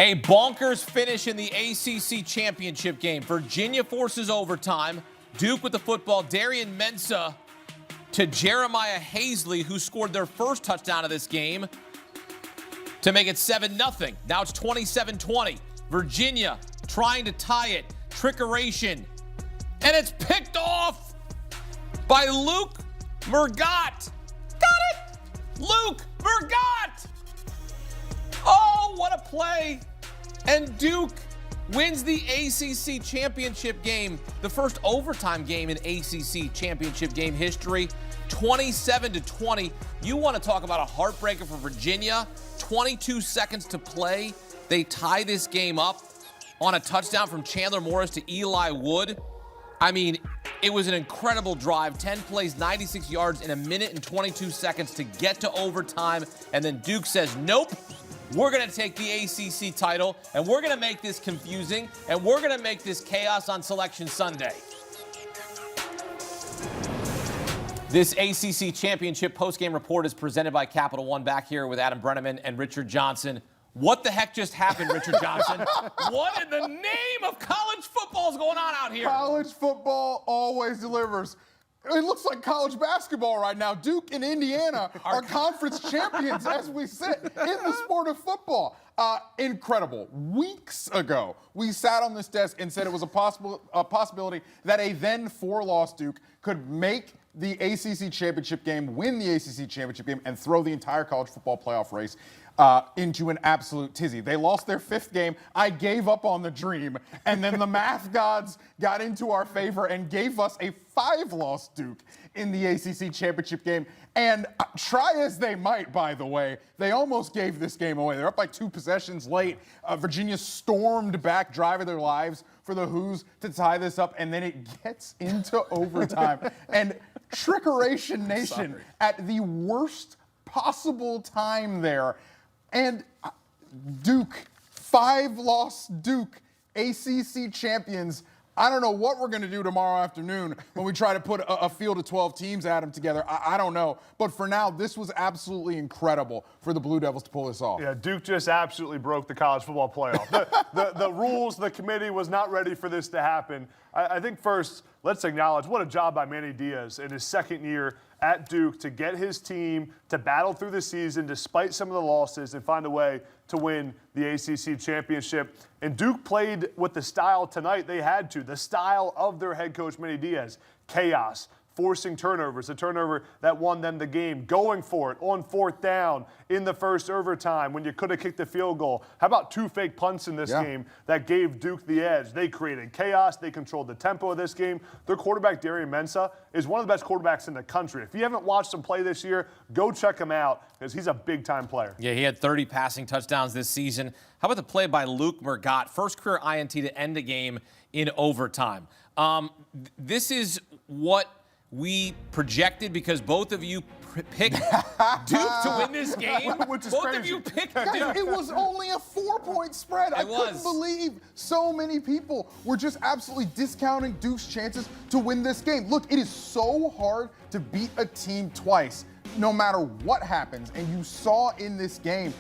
A bonkers finish in the ACC Championship game. Virginia forces overtime. Duke with the football. Darian Mensah to Jeremiah Hazley, who scored their first touchdown of this game to make it 7-0. Now it's 27-20. Virginia trying to tie it. Trickeration. And it's picked off by Luke Murgat. Got it? Luke Murgat! Oh, what a play. And Duke wins the ACC Championship game, the first overtime game in ACC Championship game history, 27-20. You want to talk about a heartbreaker for Virginia? 22 seconds to play. They tie this game up on a touchdown from Chandler Morris to Eli Wood. I mean, it was an incredible drive. 10 plays, 96 yards in a minute and 22 seconds to get to overtime. And then Duke says, nope. We're going to take the ACC title, and we're going to make this confusing, and we're going to make this chaos on Selection Sunday. This ACC Championship postgame report is presented by Capital One. Back here with Adam Breneman and Richard Johnson. What the heck just happened, Richard Johnson? What in the name of college football is going on out here? College football always delivers. It looks like college basketball right now. Duke and Indiana are conference champions as we sit in the sport of football. Incredible. Weeks ago, we sat on this desk and said it was a possibility that a then 4-loss Duke could make the ACC Championship game, win the ACC Championship game, and throw the entire college football playoff race into an absolute tizzy. They lost their 5th game. I gave up on the dream. And then the math gods got into our favor and gave us a 5-loss Duke in the ACC Championship game. And try as they might, by the way, they almost gave this game away. They're up by 2 possessions late. Virginia stormed back, driving their lives for the Hoos to tie this up. And then it gets into overtime. And Trickeration Nation at the worst possible time there. And Duke, 5-loss Duke, ACC champions. I don't know what we're going to do tomorrow afternoon when we try to put a field of 12 teams at them together. I don't know. But for now, this was absolutely incredible for the Blue Devils to pull this off. Yeah, Duke just absolutely broke the college football playoff. The rules, the committee was not ready for this to happen. I think first, let's acknowledge what a job by Manny Diaz in his 2nd year at Duke to get his team to battle through the season despite some of the losses and find a way to win the ACC Championship. And Duke played with the style tonight they had to, the style of their head coach, Manny Diaz. Chaos, forcing turnovers, a turnover that won them the game, going for it on 4th down in the first overtime when you could have kicked the field goal. How about 2 fake punts in this game that gave Duke the edge? They created chaos. They controlled the tempo of this game. Their quarterback, Darian Mensah, is one of the best quarterbacks in the country. If you haven't watched him play this year, go check him out because he's a big-time player. Yeah, he had 30 passing touchdowns this season. How about the play by Luke Murgat? First career INT to end the game in overtime. This is what we projected because both of you picked Duke to win this game. Which is both crazy. of you picked Guys, Duke. it was only a 4-point spread. I couldn't believe so many people were just absolutely discounting Duke's chances to win this game. Look, it is so hard to beat a team twice, no matter what happens. And you saw in this game,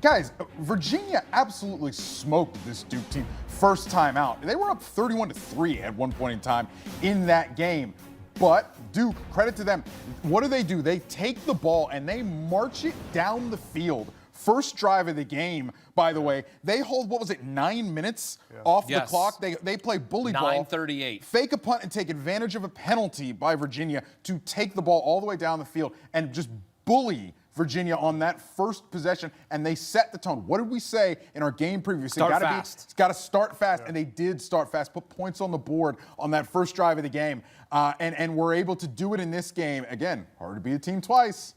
guys, Virginia absolutely smoked this Duke team first time out. They were up 31-3 at one point in time in that game. But Duke, credit to them, what do? They take the ball and they march it down the field. First drive of the game, by the way. They hold, 9 minutes off the clock? They play bully ball. 9:38. Fake a punt and take advantage of a penalty by Virginia to take the ball all the way down the field and just bully Virginia on that first possession, and they set the tone. What did we say in our game preview? It's got to start fast, and they did start fast, put points on the board on that first drive of the game, and were able to do it in this game. Again, hard to beat a team twice.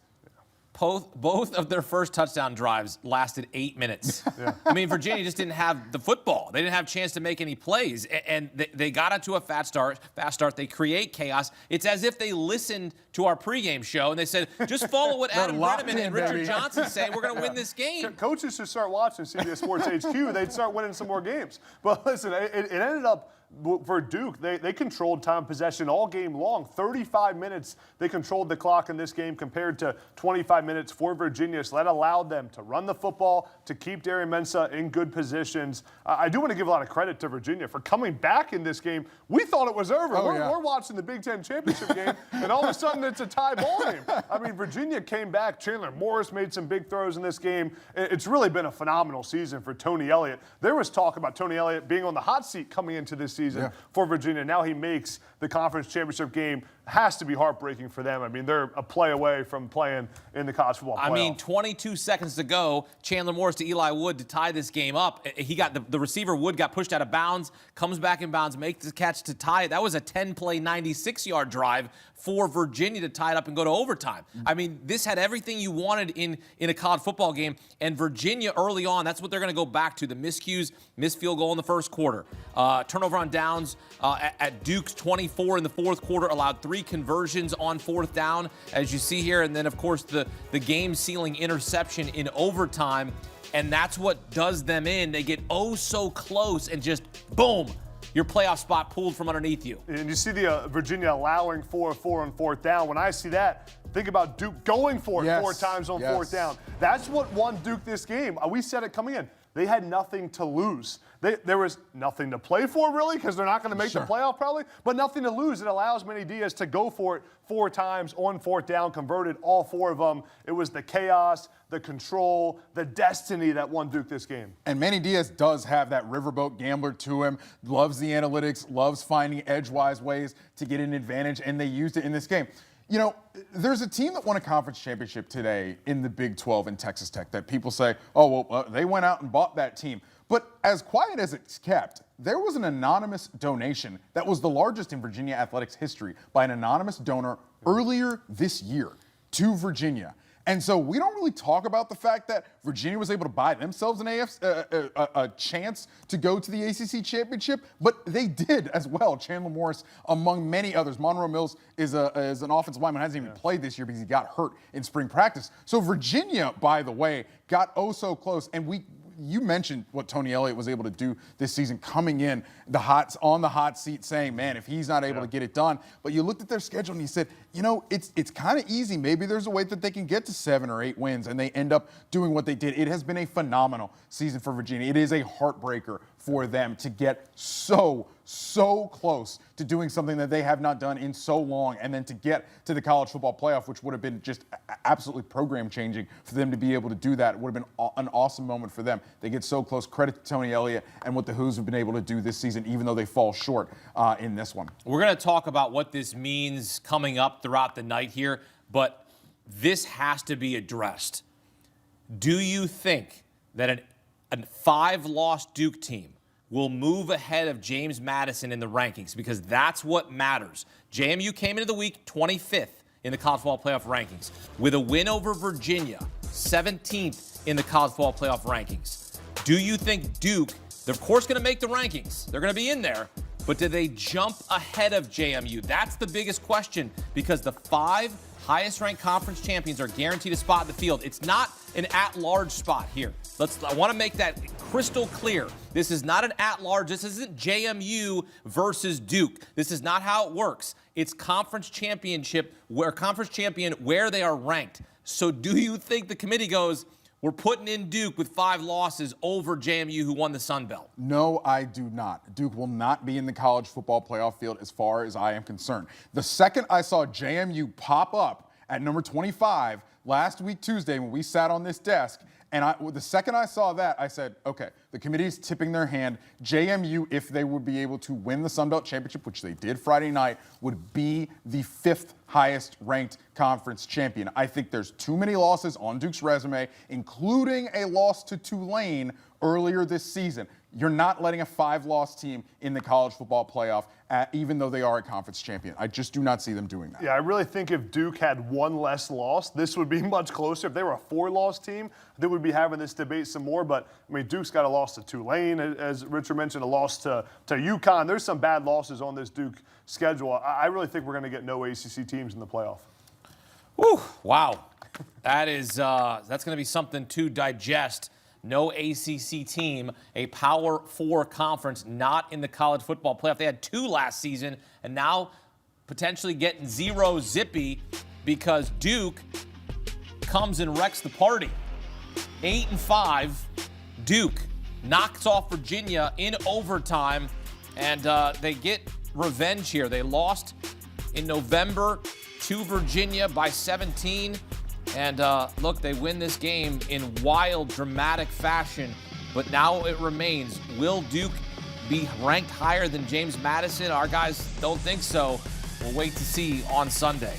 Both of their first touchdown drives lasted 8 minutes. I mean, Virginia just didn't have the football. They didn't have a chance to make any plays, and they got into a fast start. They create chaos. It's as if they listened to our pregame show, and they said, just follow what Adam Breneman and Richard Johnson say. We're going to win this game. Coaches should start watching CBS Sports HQ. They'd start winning some more games. But listen, it ended up for Duke, they controlled time of possession all game long. 35 minutes they controlled the clock in this game compared to 25 minutes for Virginia. So that allowed them to run the football, to keep Darren Mensah in good positions. I do want to give a lot of credit to Virginia for coming back in this game. We thought it was over. We're watching the Big Ten championship game, and all of a sudden it's a tie ball game. I mean, Virginia came back. Chandler Morris made some big throws in this game. It's really been a phenomenal season for Tony Elliott. There was talk about Tony Elliott being on the hot seat coming into this season for Virginia. Now he makes the conference championship game. Has to be heartbreaking for them. I mean, they're a play away from playing in the college football playoff. I mean, 22 seconds to go, Chandler Morris to Eli Wood to tie this game up. He got the receiver, Wood, got pushed out of bounds, comes back in bounds, makes the catch to tie it. That was a 10-play, 96-yard drive for Virginia to tie it up and go to overtime. I mean, this had everything you wanted in a college football game. And Virginia early on, that's what they're going to go back to. The miscues, missed field goal in the first quarter. Turnover on downs at Duke's 24 in the fourth quarter, allowed 3 conversions on fourth down, as you see here. And then, of course, the game-sealing interception in overtime. And that's what does them in. They get oh so close and just, boom, your playoff spot pulled from underneath you. And you see the Virginia allowing 4 on fourth down. When I see that, think about Duke going for it 4 times on fourth down. That's what won Duke this game. We said it coming in. They had nothing to lose. There was nothing to play for, really, because they're not going to make the playoff probably, but nothing to lose. It allows Manny Diaz to go for it 4 times on fourth down, converted all 4 of them. It was the chaos, the control, the destiny that won Duke this game. And Manny Diaz does have that riverboat gambler to him, loves the analytics, loves finding edgewise ways to get an advantage, and they used it in this game. You know, there's a team that won a conference championship today in the Big 12 in Texas Tech that people say, oh, well, they went out and bought that team. But as quiet as it's kept, there was an anonymous donation that was the largest in Virginia athletics history by an anonymous donor earlier this year to Virginia. And so we don't really talk about the fact that Virginia was able to buy themselves a chance to go to the ACC Championship, but they did as well. Chandler Morris, among many others. Monroe Mills is an offensive lineman, hasn't even played this year because he got hurt in spring practice. So Virginia, by the way, got oh so close, and you mentioned what Tony Elliott was able to do this season, coming in on the hot seat, saying, man, if he's not able to get it done. But you looked at their schedule and you said, you know, it's kind of easy. Maybe there's a way that they can get to 7 or 8 wins, and they end up doing what they did. It has been a phenomenal season for Virginia. It is a heartbreaker for them to get so close to doing something that they have not done in so long, and then to get to the college football playoff, which would have been just absolutely program changing for them to be able to do that. It would have been an awesome moment for them. They get so close. Credit to Tony Elliott and what the Hoos have been able to do this season, even though they fall short in this one. We're going to talk about what this means coming up throughout the night here, but this has to be addressed. Do you think that a 5-loss Duke team will move ahead of James Madison in the rankings? Because that's what matters. JMU came into the week 25th in the college football playoff rankings with a win over Virginia, 17th in the college football playoff rankings. Do you think Duke, they're of course going to make the rankings, they're going to be in there, but do they jump ahead of JMU? That's the biggest question, because the 5 highest-ranked conference champions are guaranteed a spot in the field. It's not an at-large spot here. I want to make that crystal clear. This is not an at-large. This isn't JMU versus Duke. This is not how it works. It's conference championship, conference champion where they are ranked. So do you think the committee goes, we're putting in Duke with 5 losses over JMU, who won the Sun Belt? No, I do not. Duke will not be in the college football playoff field as far as I am concerned. The second I saw JMU pop up at number 25 last week Tuesday when we sat on this desk, and the second I saw that, I said, okay, the committee is tipping their hand. JMU, if they would be able to win the Sun Belt Championship, which they did Friday night, would be the 5th highest ranked conference champion. I think there's too many losses on Duke's resume, including a loss to Tulane earlier this season. You're not letting a 5-loss team in the college football playoff, even though they are a conference champion. I just do not see them doing that. Yeah, I really think if Duke had 1 less loss, this would be much closer. If they were a 4-loss team, they would be having this debate some more. But, I mean, Duke's got a loss to Tulane, as Richard mentioned, a loss to UConn. There's some bad losses on this Duke schedule. I really think we're going to get no ACC teams in the playoff. Whew, wow. That's going to be something to digest. No ACC team, a Power 4 conference, not in the college football playoff. They had 2 last season, and now potentially getting 0 zippy because Duke comes and wrecks the party. 8-5, Duke knocks off Virginia in overtime, and they get revenge here. They lost in November to Virginia by 17. And look, they win this game in wild, dramatic fashion. But now it remains, will Duke be ranked higher than James Madison? Our guys don't think so. We'll wait to see on Sunday.